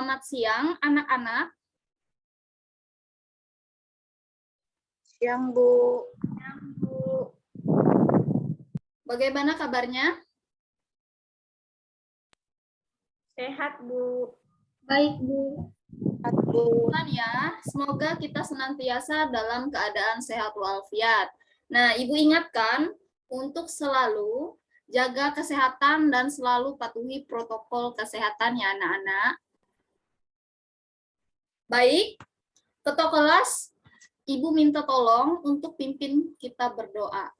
Selamat siang, anak-anak. Siang, Bu. Bagaimana kabarnya? Sehat, Bu. Baik, Bu. Sehat, Bu. Ya, semoga kita senantiasa dalam keadaan sehat walafiat. Nah, Ibu ingatkan untuk selalu jaga kesehatan dan selalu patuhi protokol kesehatan ya anak-anak. Baik, ketua kelas, Ibu minta tolong untuk pimpin kita berdoa.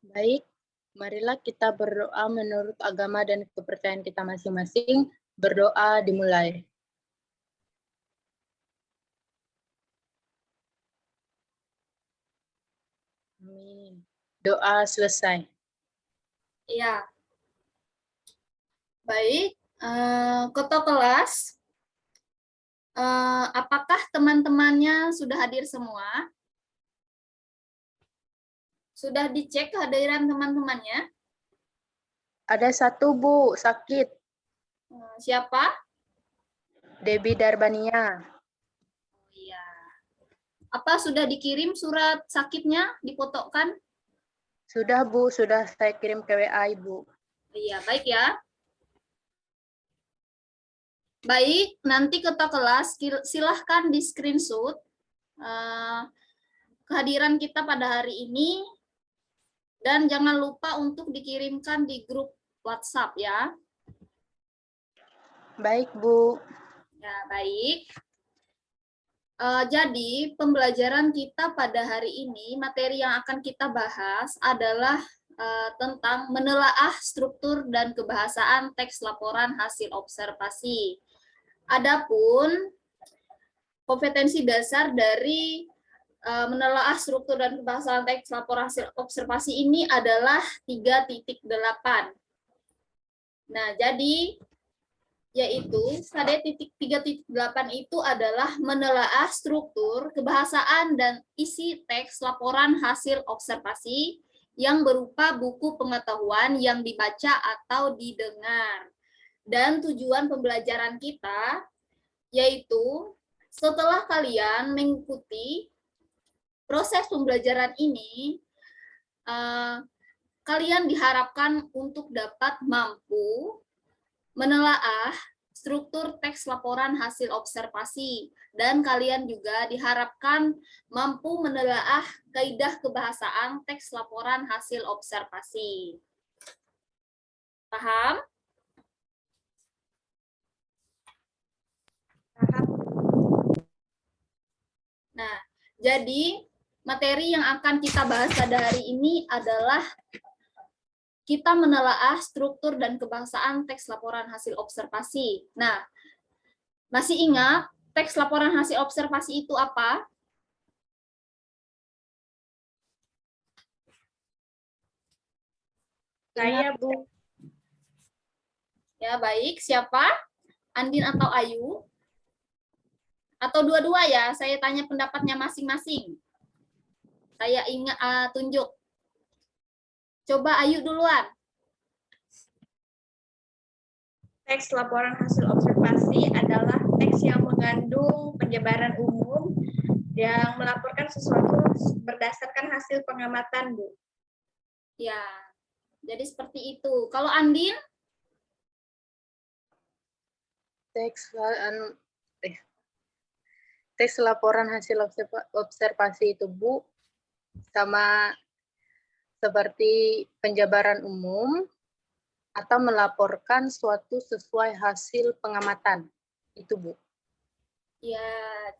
Baik, marilah kita berdoa menurut agama dan kepercayaan kita masing-masing. Berdoa dimulai. Amin. Doa selesai. Ya. Baik, ketua kelas, apakah teman-temannya sudah hadir semua? Sudah dicek kehadiran teman-temannya? Ada satu, Bu, sakit. Siapa? Debbie Darbania. Iya. Apa sudah dikirim surat sakitnya, difotokan? Sudah, Bu, sudah saya kirim ke WA, Ibu. Iya, baik ya. Baik, nanti ketua kelas silahkan di screenshot kehadiran kita pada hari ini dan jangan lupa untuk dikirimkan di grup WhatsApp ya. Baik, Bu. Ya, baik. Jadi, pembelajaran kita pada hari ini, materi yang akan kita bahas adalah tentang menelaah struktur dan kebahasaan teks laporan hasil observasi. Adapun kompetensi dasar dari menelaah struktur dan kebahasaan teks laporan hasil observasi ini adalah 3.8. Nah, jadi yaitu KD.3.8 itu adalah menelaah struktur, kebahasaan, dan isi teks laporan hasil observasi yang berupa buku pengetahuan yang dibaca atau didengar. Dan tujuan pembelajaran kita yaitu setelah kalian mengikuti proses pembelajaran ini, kalian diharapkan untuk dapat mampu menelaah struktur teks laporan hasil observasi, dan kalian juga diharapkan mampu menelaah kaidah kebahasaan teks laporan hasil observasi. Paham? Paham. Nah, jadi materi yang akan kita bahas pada hari ini adalah kita menelaah struktur dan kebahasaan teks laporan hasil observasi. Nah, masih ingat teks laporan hasil observasi itu apa? Saya, Bu. Ya, baik. Siapa? Andin atau Ayu? Atau dua-dua ya? Saya tanya pendapatnya masing-masing. Saya ingat tunjuk. Coba Ayu duluan. Teks laporan hasil observasi adalah teks yang mengandung penjabaran umum yang melaporkan sesuatu berdasarkan hasil pengamatan, Bu. Ya, jadi seperti itu. Kalau Andin? Teks laporan hasil observasi itu, Bu, sama seperti penjabaran umum atau melaporkan suatu sesuai hasil pengamatan. Itu, Bu. Ya,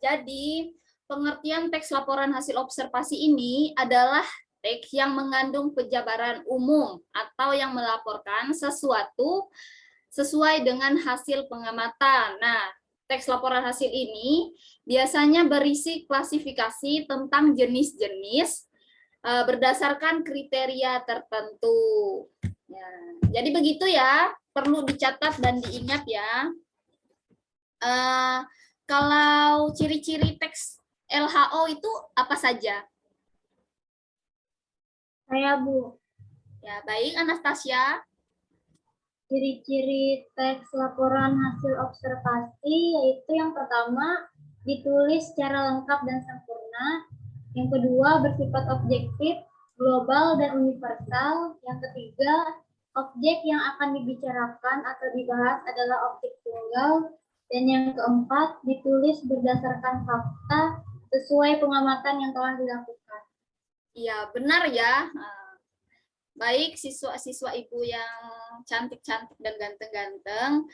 jadi pengertian teks laporan hasil observasi ini adalah teks yang mengandung penjabaran umum atau yang melaporkan sesuatu sesuai dengan hasil pengamatan. Nah, teks laporan hasil ini biasanya berisi klasifikasi tentang jenis-jenis berdasarkan kriteria tertentu. Ya, jadi begitu ya, perlu dicatat dan diingat ya. Kalau ciri-ciri teks LHO itu apa saja? Saya, Bu. Ya, baik Anastasia. Ciri-ciri teks laporan hasil observasi yaitu yang pertama, ditulis secara lengkap dan sempurna. Yang kedua, bersifat objektif, global, dan universal. Yang ketiga, objek yang akan dibicarakan atau dibahas adalah objek tunggal. Dan yang keempat, ditulis berdasarkan fakta sesuai pengamatan yang telah dilakukan. Iya, benar ya. Baik siswa-siswa Ibu yang cantik-cantik dan ganteng-ganteng.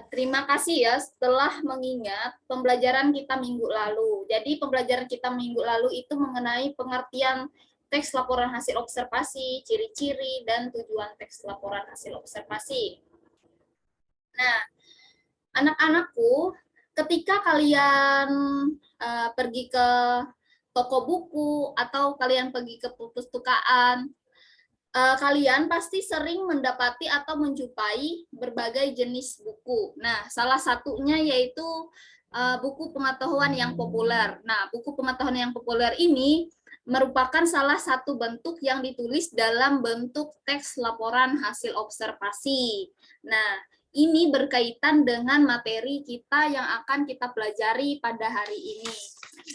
Terima kasih ya setelah mengingat pembelajaran kita minggu lalu. Jadi pembelajaran kita minggu lalu itu mengenai pengertian teks laporan hasil observasi, ciri-ciri, dan tujuan teks laporan hasil observasi. Nah, anak-anakku, ketika kalian pergi ke toko buku atau kalian pergi ke perpustakaan, kalian pasti sering mendapati atau menjumpai berbagai jenis buku. Nah, salah satunya yaitu buku pengetahuan yang populer. Nah, buku pengetahuan yang populer ini merupakan salah satu bentuk yang ditulis dalam bentuk teks laporan hasil observasi. Nah, ini berkaitan dengan materi kita yang akan kita pelajari pada hari ini,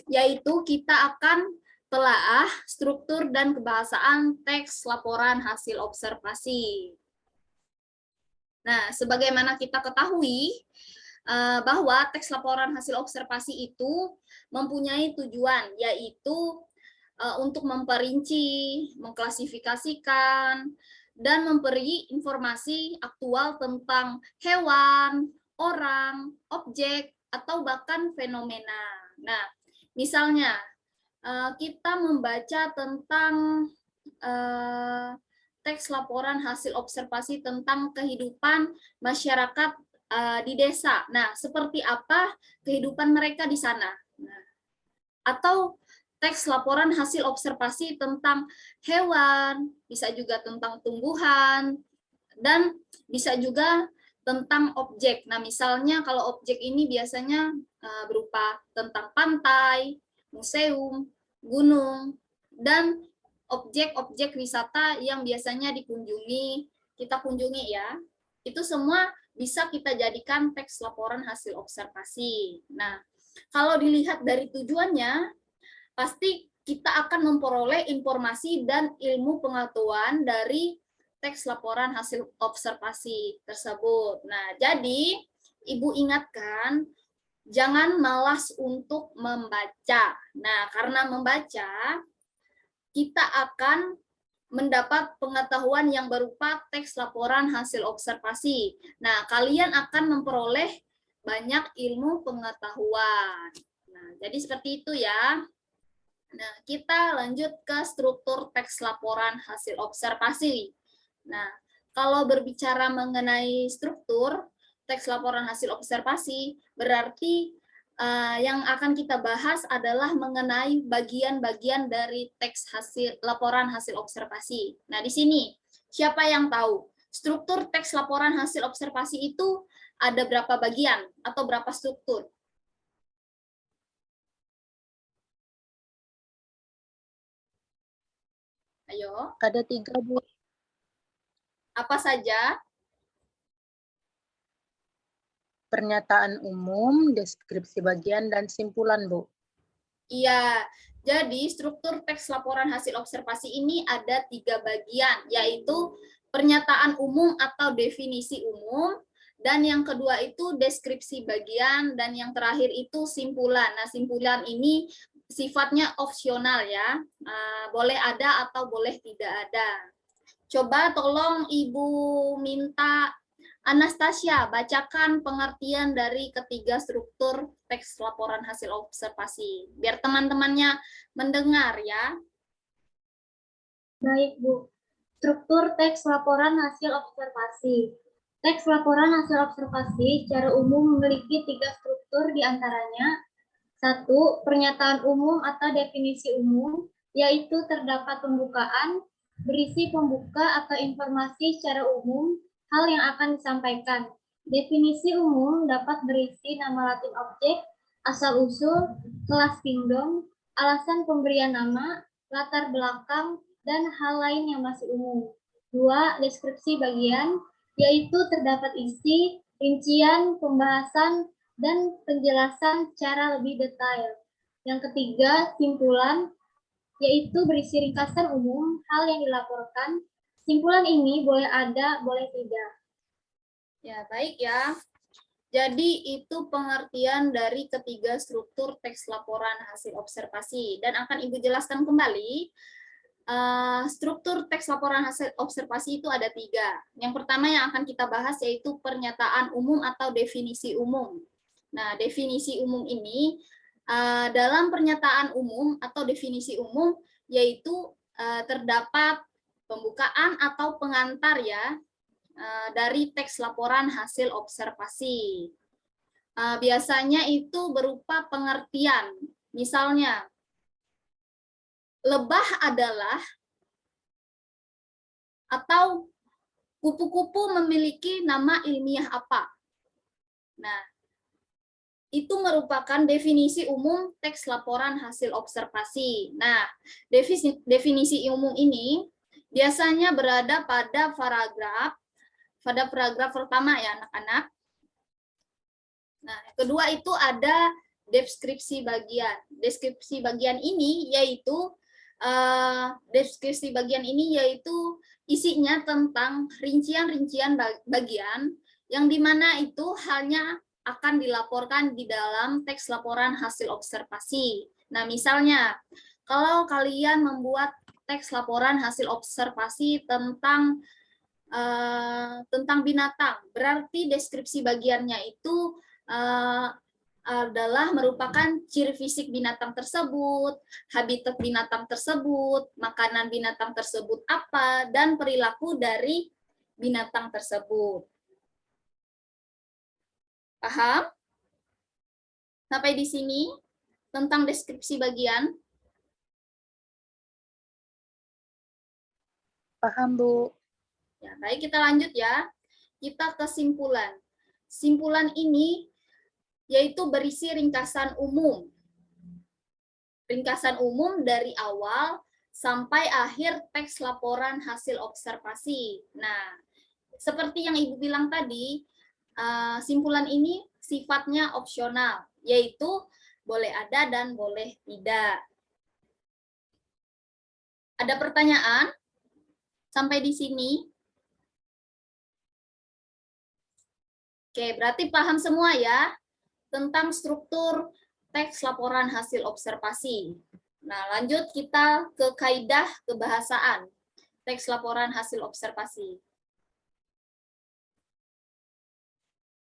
yaitu kita akan telaah struktur dan kebahasaan teks laporan hasil observasi. Nah, sebagaimana kita ketahui bahwa teks laporan hasil observasi itu mempunyai tujuan, yaitu untuk memperinci, mengklasifikasikan, dan memberi informasi aktual tentang hewan, orang, objek, atau bahkan fenomena. Nah, misalnya kita membaca tentang teks laporan hasil observasi tentang kehidupan masyarakat di desa. Nah, seperti apa kehidupan mereka di sana? Nah, atau teks laporan hasil observasi tentang hewan, bisa juga tentang tumbuhan, dan bisa juga tentang objek. Nah, misalnya kalau objek ini biasanya berupa tentang pantai, museum, gunung, dan objek-objek wisata yang biasanya kita kunjungi ya. Itu semua bisa kita jadikan teks laporan hasil observasi. Nah, kalau dilihat dari tujuannya, pasti kita akan memperoleh informasi dan ilmu pengetahuan dari teks laporan hasil observasi tersebut. Nah, jadi Ibu ingatkan, jangan malas untuk membaca. Nah, karena membaca, kita akan mendapat pengetahuan yang berupa teks laporan hasil observasi. Nah, kalian akan memperoleh banyak ilmu pengetahuan. Nah, jadi seperti itu ya. Nah, kita lanjut ke struktur teks laporan hasil observasi. Nah, kalau berbicara mengenai struktur teks laporan hasil observasi, berarti yang akan kita bahas adalah mengenai bagian-bagian dari teks laporan hasil observasi. Nah, di sini siapa yang tahu struktur teks laporan hasil observasi itu ada berapa bagian atau berapa struktur? Ayo. Ada 3, Bu. Apa saja? Pernyataan umum, deskripsi bagian, dan simpulan, Bu. Iya, jadi struktur teks laporan hasil observasi ini ada 3 bagian, yaitu pernyataan umum atau definisi umum, dan yang kedua itu deskripsi bagian, dan yang terakhir itu simpulan. Nah, simpulan ini sifatnya opsional ya, boleh ada atau boleh tidak ada. Coba tolong Ibu minta Anastasia, bacakan pengertian dari ketiga struktur teks laporan hasil observasi, biar teman-temannya mendengar ya. Baik, Bu. Struktur teks laporan hasil observasi. Teks laporan hasil observasi secara umum memiliki 3 struktur diantaranya. 1. Pernyataan umum atau definisi umum, yaitu terdapat pembukaan, berisi pembuka atau informasi secara umum, hal yang akan disampaikan. Definisi umum dapat berisi nama latin objek, asal-usul, kelas kingdom, alasan pemberian nama, latar belakang, dan hal lain yang masih umum. 2. Deskripsi bagian, yaitu terdapat isi, rincian, pembahasan, dan penjelasan secara lebih detail. Yang ketiga, simpulan, yaitu berisi ringkasan umum hal yang dilaporkan. Simpulan ini boleh ada, boleh tidak. Ya, baik ya. Jadi itu pengertian dari ketiga struktur teks laporan hasil observasi. Dan akan Ibu jelaskan kembali, struktur teks laporan hasil observasi itu ada 3. Yang pertama yang akan kita bahas yaitu pernyataan umum atau definisi umum. Nah, definisi umum ini, dalam pernyataan umum atau definisi umum, yaitu terdapat pembukaan atau pengantar ya, dari teks laporan hasil observasi. Biasanya itu berupa pengertian. Misalnya, lebah adalah atau kupu-kupu memiliki nama ilmiah apa. Nah, itu merupakan definisi umum teks laporan hasil observasi. Nah, definisi umum ini biasanya berada pada paragraf pertama ya anak-anak. Nah, kedua itu ada deskripsi bagian. Deskripsi bagian ini yaitu isinya tentang rincian-rincian bagian yang dimana itu hanya akan dilaporkan di dalam teks laporan hasil observasi. Nah, misalnya kalau kalian membuat teks laporan hasil observasi tentang binatang, berarti deskripsi bagiannya itu adalah merupakan ciri fisik binatang tersebut, habitat binatang tersebut, makanan binatang tersebut apa, dan perilaku dari binatang tersebut. Paham? Sampai di sini tentang deskripsi bagian? Paham, Bu. Ya, baik, kita lanjut ya. Kita ke simpulan. Simpulan ini yaitu berisi ringkasan umum. Ringkasan umum dari awal sampai akhir teks laporan hasil observasi. Nah, seperti yang Ibu bilang tadi, simpulan ini sifatnya opsional, yaitu boleh ada dan boleh tidak. Ada pertanyaan sampai di sini? Oke, berarti paham semua ya tentang struktur teks laporan hasil observasi. Nah, lanjut kita ke kaidah kebahasaan teks laporan hasil observasi.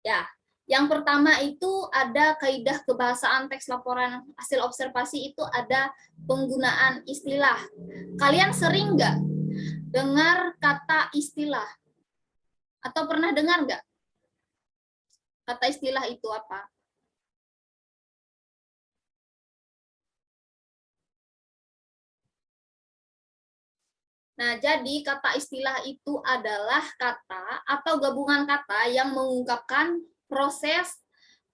Ya, yang pertama itu ada kaidah kebahasaan teks laporan hasil observasi itu ada penggunaan istilah. Kalian sering nggak dengar kata istilah? Atau pernah dengar nggak? Kata istilah itu apa? Nah, jadi kata istilah itu adalah kata atau gabungan kata yang mengungkapkan proses,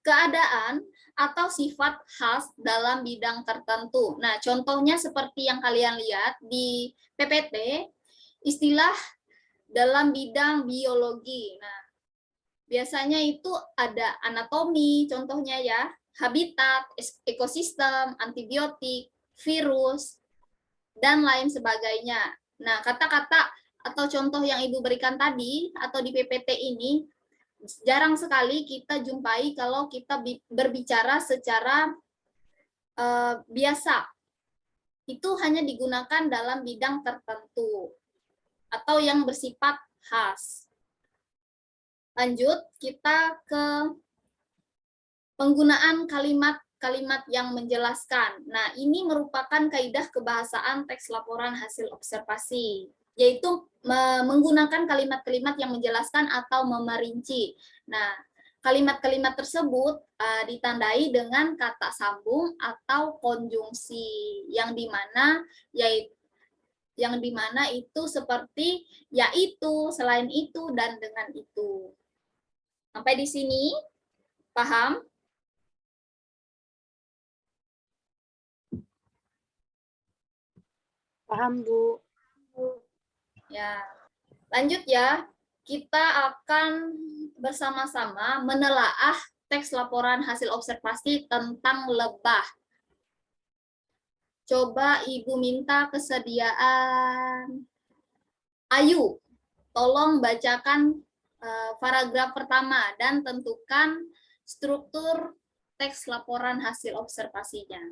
keadaan, atau sifat khas dalam bidang tertentu. Nah, contohnya seperti yang kalian lihat di PPT, istilah dalam bidang biologi. Nah, biasanya itu ada anatomi, contohnya ya, habitat, ekosistem, antibiotik, virus, dan lain sebagainya. Nah, kata-kata atau contoh yang Ibu berikan tadi atau di PPT ini jarang sekali kita jumpai kalau kita berbicara secara biasa. Itu hanya digunakan dalam bidang tertentu atau yang bersifat khas. Lanjut, kita ke penggunaan kalimat yang menjelaskan. Nah, ini merupakan kaidah kebahasaan teks laporan hasil observasi, yaitu menggunakan kalimat-kalimat yang menjelaskan atau memerinci. Nah, kalimat-kalimat tersebut ditandai dengan kata sambung atau konjungsi, yang dimana itu seperti yaitu, selain itu, dan dengan itu. Sampai di sini, paham? Paham, Bu. Ya, lanjut ya. Kita akan bersama-sama menelaah teks laporan hasil observasi tentang lebah. Coba Ibu minta kesediaan Ayu, tolong bacakan paragraf pertama dan tentukan struktur teks laporan hasil observasinya.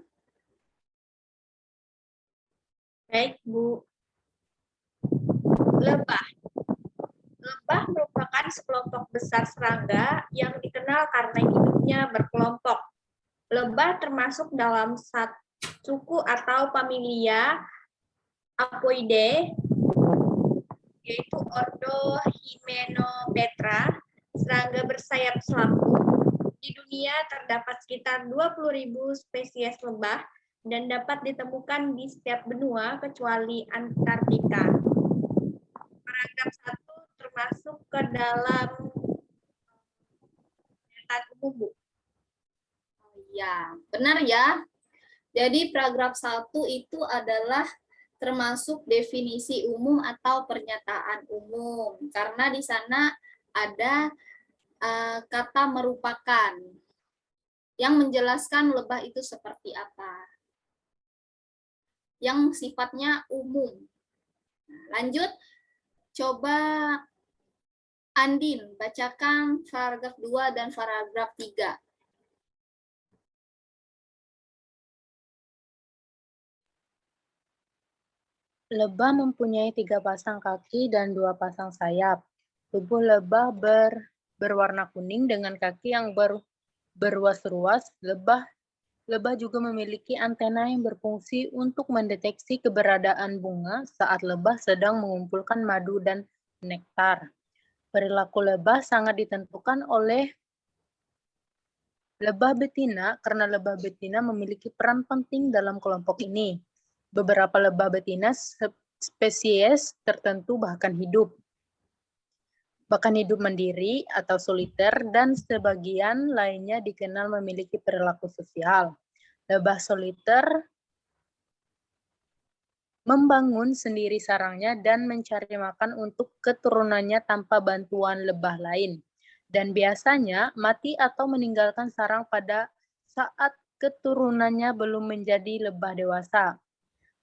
Baik, Bu. Lebah. Lebah merupakan sekelompok besar serangga yang dikenal karena hidupnya berkelompok. Lebah termasuk dalam suku atau familia Apoidae, yaitu ordo Hymenoptera, serangga bersayap selaput. Di dunia terdapat sekitar 20.000 spesies lebah dan dapat ditemukan di setiap benua kecuali Antartika. Paragraf 1 termasuk ke dalam pernyataan umum, Bu. Ya, benar ya. Jadi paragraf 1 itu adalah termasuk definisi umum atau pernyataan umum. Karena di sana ada kata merupakan yang menjelaskan lebah itu seperti apa. Yang sifatnya umum. Lanjut, coba Andin bacakan paragraf 2 dan paragraf 3. Lebah mempunyai 3 pasang kaki dan 2 pasang sayap. Tubuh lebah berwarna kuning dengan kaki yang berruas-ruas. Lebah juga memiliki antena yang berfungsi untuk mendeteksi keberadaan bunga saat lebah sedang mengumpulkan madu dan nektar. Perilaku lebah sangat ditentukan oleh lebah betina karena lebah betina memiliki peran penting dalam kelompok ini. Beberapa lebah betina spesies tertentu bahkan hidup mandiri atau soliter, dan sebagian lainnya dikenal memiliki perilaku sosial. Lebah soliter membangun sendiri sarangnya dan mencari makan untuk keturunannya tanpa bantuan lebah lain, dan biasanya mati atau meninggalkan sarang pada saat keturunannya belum menjadi lebah dewasa.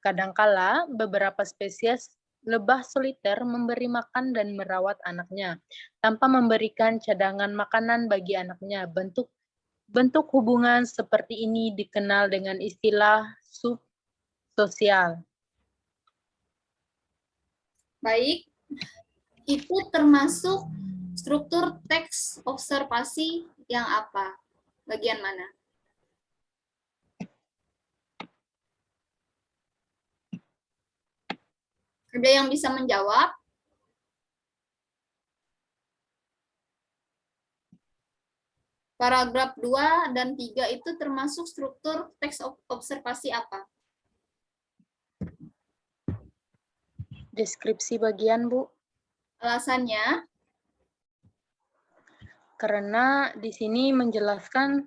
Kadangkala, beberapa spesies lebah soliter memberi makan dan merawat anaknya, tanpa memberikan cadangan makanan bagi anaknya. Bentuk hubungan seperti ini dikenal dengan istilah subsosial. Baik, itu termasuk struktur teks observasi yang apa? Bagian mana? Ada yang bisa menjawab? Paragraf 2 dan 3 itu termasuk struktur teks observasi apa? Deskripsi bagian, Bu. Alasannya? Karena di sini menjelaskan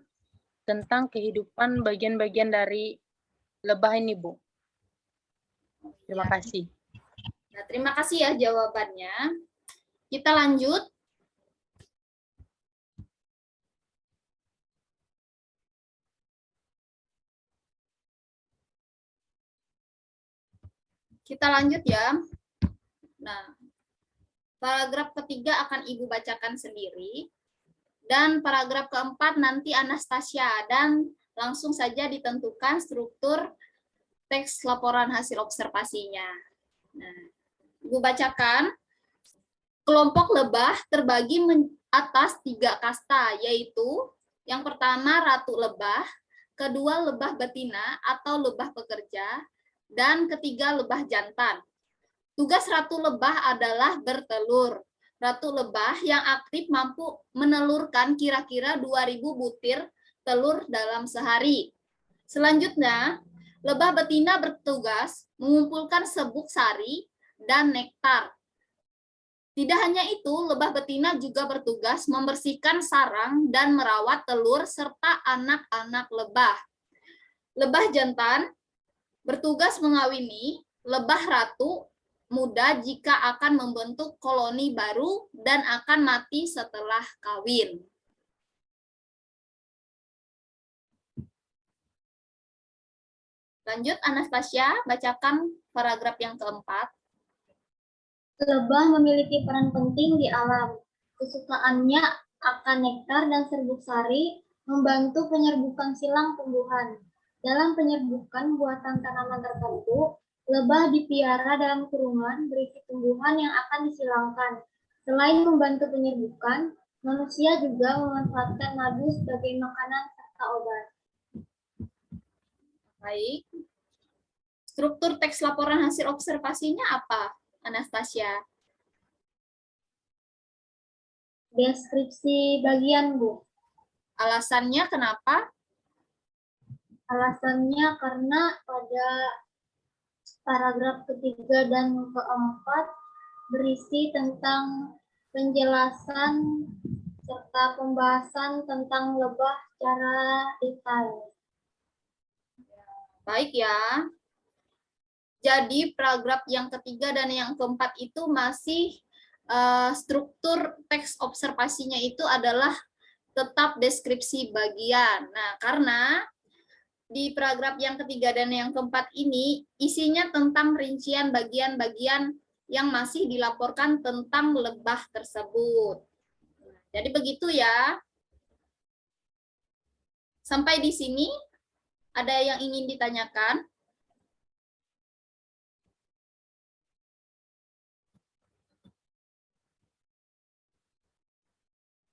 tentang kehidupan bagian-bagian dari lebah ini, Bu. Terima kasih. Nah, terima kasih ya jawabannya. Kita lanjut. Kita lanjut ya. Nah, paragraf ketiga akan Ibu bacakan sendiri. Dan paragraf keempat nanti Anastasia, dan langsung saja ditentukan struktur teks laporan hasil observasinya. Nah, Ibu bacakan. Kelompok lebah terbagi atas 3 kasta, yaitu yang pertama ratu lebah, kedua lebah betina atau lebah pekerja, dan ketiga lebah jantan. Tugas ratu lebah adalah bertelur. Ratu lebah yang aktif mampu menelurkan kira-kira 2.000 butir telur dalam sehari. Selanjutnya, lebah betina bertugas mengumpulkan sebuk sari dan nektar. Tidak hanya itu, lebah betina juga bertugas membersihkan sarang dan merawat telur serta anak-anak lebah. Lebah jantan bertugas mengawini lebah ratu muda jika akan membentuk koloni baru dan akan mati setelah kawin. Lanjut, Anastasia, bacakan paragraf yang keempat. Lebah memiliki peran penting di alam. Kesukaannya akan nektar dan serbuk sari, membantu penyerbukan silang tumbuhan. Dalam penyerbukan buatan tanaman tertentu, lebah dipiara dalam kurungan berisi tumbuhan yang akan disilangkan. Selain membantu penyerbukan, manusia juga memanfaatkan madu sebagai makanan serta obat. Baik. Struktur teks laporan hasil observasinya apa, Anastasia? Deskripsi bagian, Bu. Alasannya kenapa? Alasannya karena pada paragraf ketiga dan keempat berisi tentang penjelasan serta pembahasan tentang lebah secara detail. Baik ya. Jadi paragraf yang ketiga dan yang keempat itu masih struktur teks observasinya itu adalah tetap deskripsi bagian. Nah, karena di paragraf yang ketiga dan yang keempat ini isinya tentang rincian bagian-bagian yang masih dilaporkan tentang lebah tersebut. Jadi begitu ya. Sampai di sini ada yang ingin ditanyakan?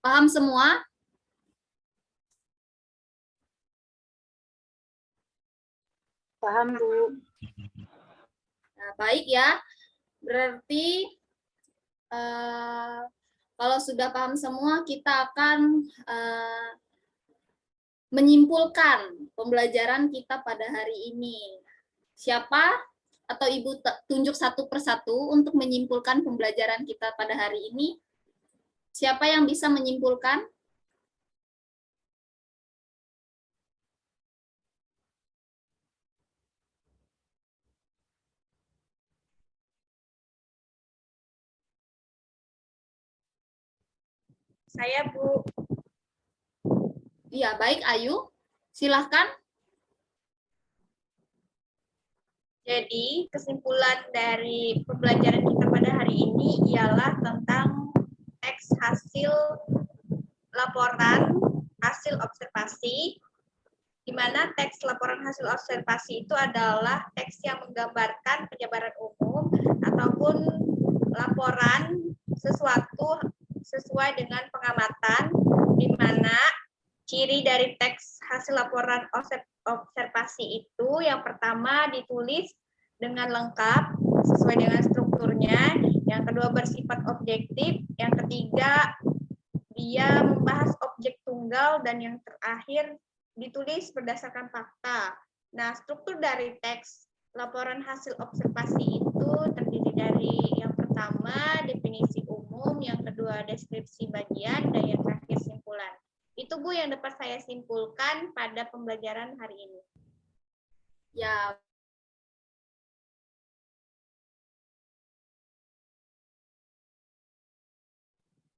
Paham semua? Paham, Bu. Nah, baik ya. Berarti kalau sudah paham semua, kita akan menyimpulkan pembelajaran kita pada hari ini. Siapa atau Ibu tunjuk satu persatu untuk menyimpulkan pembelajaran kita pada hari ini? Siapa yang bisa menyimpulkan? Saya, Bu. Iya, baik Ayu. Silahkan. Jadi, kesimpulan dari pembelajaran kita pada hari ini ialah tentang teks hasil laporan hasil observasi, di mana teks laporan hasil observasi itu adalah teks yang menggambarkan penjabaran umum ataupun laporan sesuatu sesuai dengan pengamatan, di mana ciri dari teks hasil laporan observasi itu yang pertama ditulis dengan lengkap sesuai dengan strukturnya, yang kedua bersifat objektif, yang ketiga dia membahas objek tunggal, dan yang terakhir ditulis berdasarkan fakta. Nah, struktur dari teks laporan hasil observasi itu terdiri dari yang pertama definisi umum, yang kedua deskripsi bagian, dan yang terakhir simpulan. Itu Bu yang dapat saya simpulkan pada pembelajaran hari ini. Ya.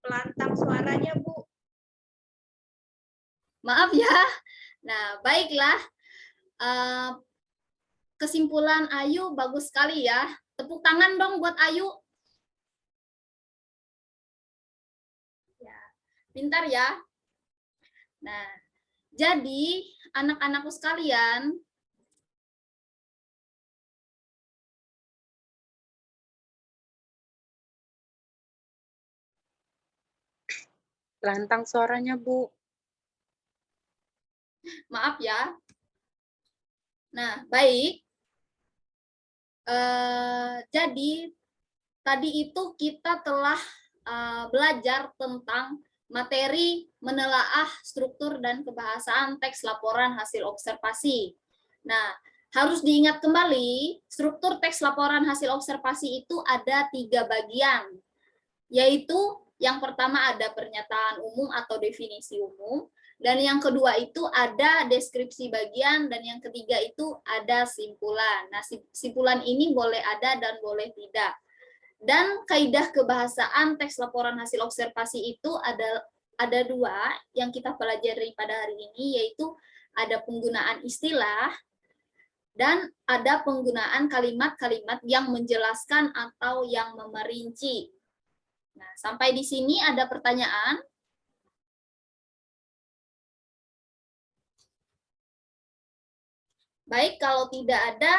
Pelantang suaranya, Bu. Maaf ya. Nah, baiklah. Kesimpulan Ayu bagus sekali ya. Tepuk tangan dong buat Ayu. Ya, pintar ya. Nah, jadi anak-anakku sekalian, Lantang suaranya, Bu. maaf ya. Nah, baik. Jadi tadi itu kita telah belajar tentang materi menelaah struktur dan kebahasaan teks laporan hasil observasi. Nah, harus diingat kembali, struktur teks laporan hasil observasi itu ada 3 bagian, yaitu yang pertama ada pernyataan umum atau definisi umum, dan yang kedua itu ada deskripsi bagian, dan yang ketiga itu ada simpulan. Nah, simpulan ini boleh ada dan boleh tidak. Dan kaidah kebahasaan teks laporan hasil observasi itu ada dua yang kita pelajari pada hari ini, yaitu ada penggunaan istilah dan ada penggunaan kalimat-kalimat yang menjelaskan atau yang memerinci. Nah, sampai di sini ada pertanyaan? Baik, kalau tidak ada,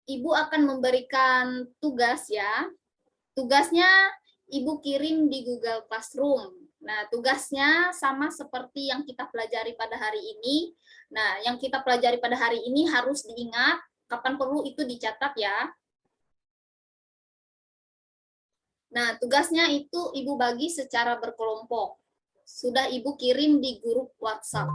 Ibu akan memberikan tugas ya. Tugasnya Ibu kirim di Google Classroom. Nah, tugasnya sama seperti yang kita pelajari pada hari ini. Nah, yang kita pelajari pada hari ini harus diingat, kapan perlu itu dicatat ya. Nah, tugasnya itu Ibu bagi secara berkelompok. Sudah Ibu kirim di grup WhatsApp.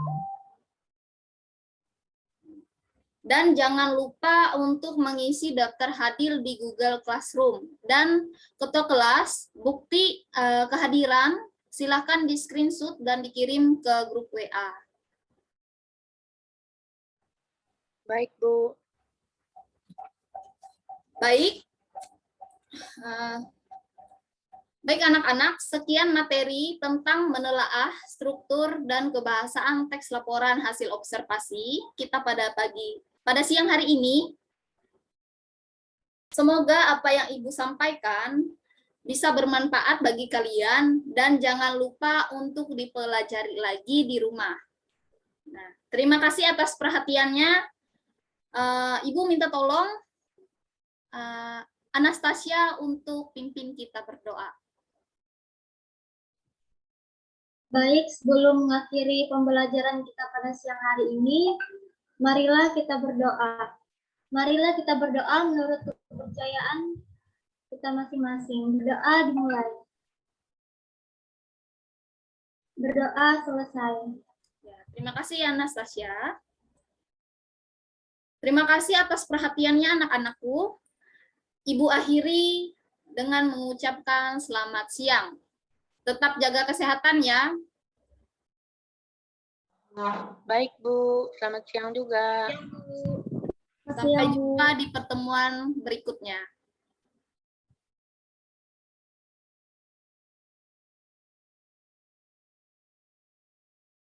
Dan jangan lupa untuk mengisi daftar hadir di Google Classroom. Dan ketua kelas, bukti kehadiran, silakan di screenshot dan dikirim ke grup WA. Baik, Bu. Baik. Baik anak-anak, sekian materi tentang menelaah struktur dan kebahasaan teks laporan hasil observasi kita pada siang hari ini. Semoga apa yang Ibu sampaikan bisa bermanfaat bagi kalian dan jangan lupa untuk dipelajari lagi di rumah. Nah, terima kasih atas perhatiannya. Ibu minta tolong Anastasia untuk pimpin kita berdoa. Baik, sebelum mengakhiri pembelajaran kita pada siang hari ini, marilah kita berdoa. Marilah kita berdoa menurut kepercayaan kita masing-masing. Berdoa dimulai. Berdoa selesai. Ya, terima kasih Anastasia. Terima kasih atas perhatiannya anak-anakku. Ibu akhiri dengan mengucapkan selamat siang. Tetap jaga kesehatan ya. Baik, Bu. Selamat siang juga. Sampai jumpa di pertemuan berikutnya.